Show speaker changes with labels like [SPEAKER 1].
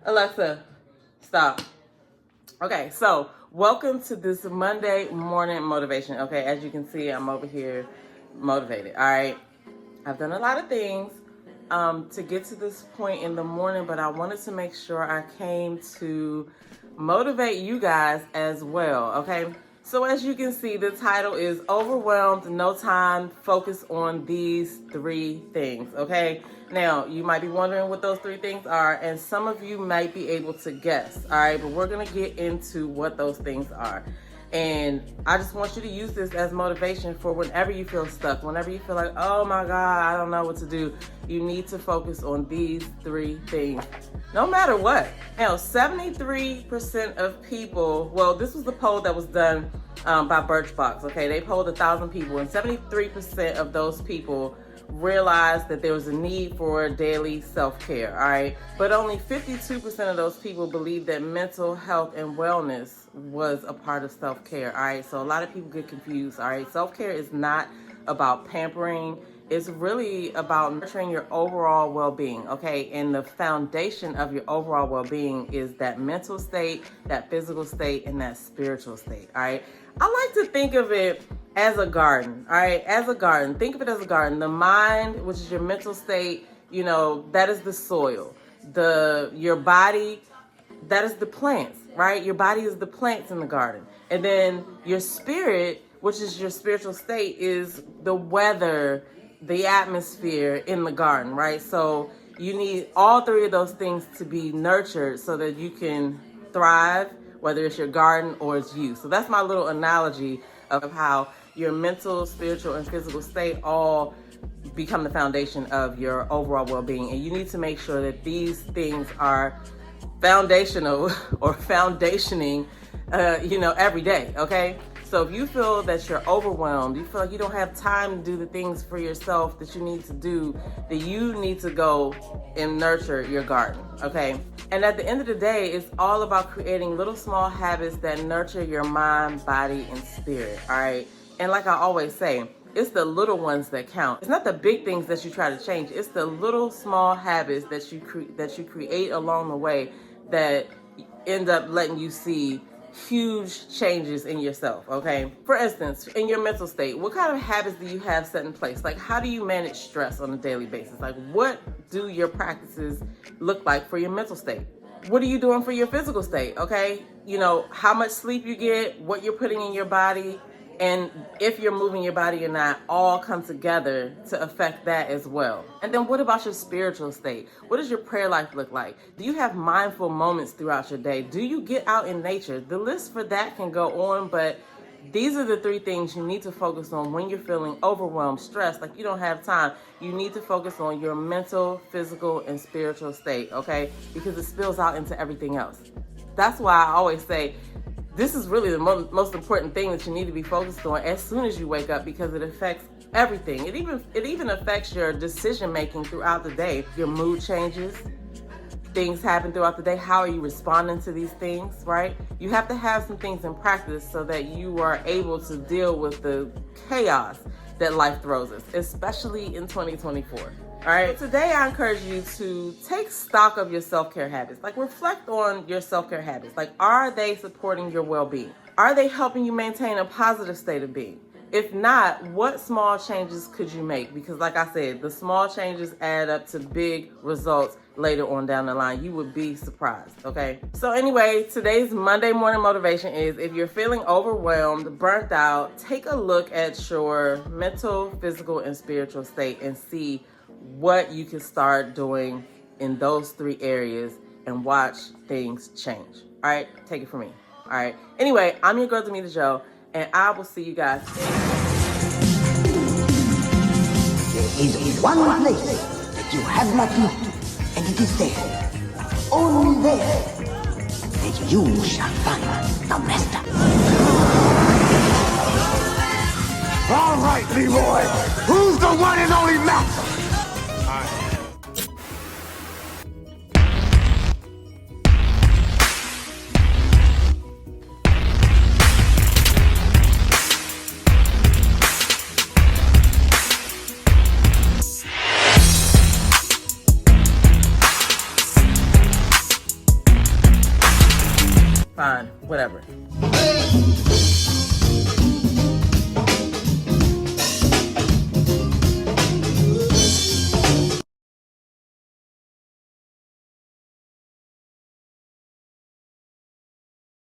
[SPEAKER 1] Alexa, stop. Okay, so welcome to this Monday morning motivation. Okay, as you can see, I'm over here motivated. All right, I've done a lot of things to get to this point in the morning, but I wanted to make sure I came to motivate you guys as well. Okay, so as you can see, the title is Overwhelmed, No Time, Focus on These 3 Things. Okay, now you might be wondering what those 3 things are, and some of you might be able to guess. All right, but we're gonna get into what those things are. And I just want you to use this as motivation for whenever you feel stuck, whenever you feel like, oh my God, I don't know what to do. You need to focus on these 3 things, no matter what. Now, 73% of people, well, this was the poll that was done by Birchbox, okay? They polled 1,000 people, and 73% of those people realized that there was a need for daily self-care, all right? But only 52% of those people believe that mental health and wellness was a part of self-care, all right? So a lot of people get confused, all right? Self-care is not about pampering. It's really about nurturing your overall well-being, okay? And the foundation of your overall well-being is that mental state, that physical state, and that spiritual state, all right? I like to think of it as a garden, all right? As a garden. Think of it as a garden. The mind, which is your mental state, you know, that is the soil. Your body, that is the plants, right? Your body is the plants in the garden. And then your spirit, which is your spiritual state, is the weather, the atmosphere in the garden, right? So you need all 3 of those things to be nurtured so that you can thrive, whether it's your garden or it's you. So that's my little analogy of how your mental, spiritual, and physical state all become the foundation of your overall well-being. And you need to make sure that these things are foundational or foundationing, every day, okay? So if you feel that you're overwhelmed, you feel like you don't have time to do the things for yourself that you need to do, then you need to go and nurture your garden, okay? And at the end of the day, it's all about creating little small habits that nurture your mind, body, and spirit, all right? And like I always say, it's the little ones that count. It's not the big things that you try to change. It's the little small habits that you create along the way that end up letting you see huge changes in yourself, okay? For instance, in your mental state, what kind of habits do you have set in place? Like, how do you manage stress on a daily basis? Like, what do your practices look like for your mental state? What are you doing for your physical state, okay? You know, how much sleep you get, what you're putting in your body, and if you're moving your body or not, all come together to affect that as well. And then what about your spiritual state? What does your prayer life look like? Do you have mindful moments throughout your day? Do you get out in nature? The list for that can go on, but these are the 3 things you need to focus on when you're feeling overwhelmed, stressed, like you don't have time. You need to focus on your mental, physical, and spiritual state, okay? Because it spills out into everything else. That's why I always say, this is really the most important thing that you need to be focused on as soon as you wake up, because it affects everything. It even affects your decision making throughout the day. Your mood changes, things happen throughout the day. How are you responding to these things, right? You have to have some things in practice so that you are able to deal with the chaos that life throws us, especially in 2024. All right, so today I encourage you to take stock of your self-care habits. Like, reflect on your self-care habits. Like, are they supporting your well-being? Are they helping you maintain a positive state of being? If not, what small changes could you make? Because like I said, the small changes add up to big results later on down the line. You would be surprised, okay? So anyway, today's Monday morning motivation is, if you're feeling overwhelmed, burnt out, take a look at your mental, physical, and spiritual state and see what you can start doing in those 3 areas and watch things change. All right, take it from me. All right. Anyway, I'm your girl, Demetra Joe, and I will see you guys.
[SPEAKER 2] There is one place that you have not looked, and it is there, only there, that you shall find the master.
[SPEAKER 3] All right, Leroy, who's the one and only master?
[SPEAKER 1] fine, whatever.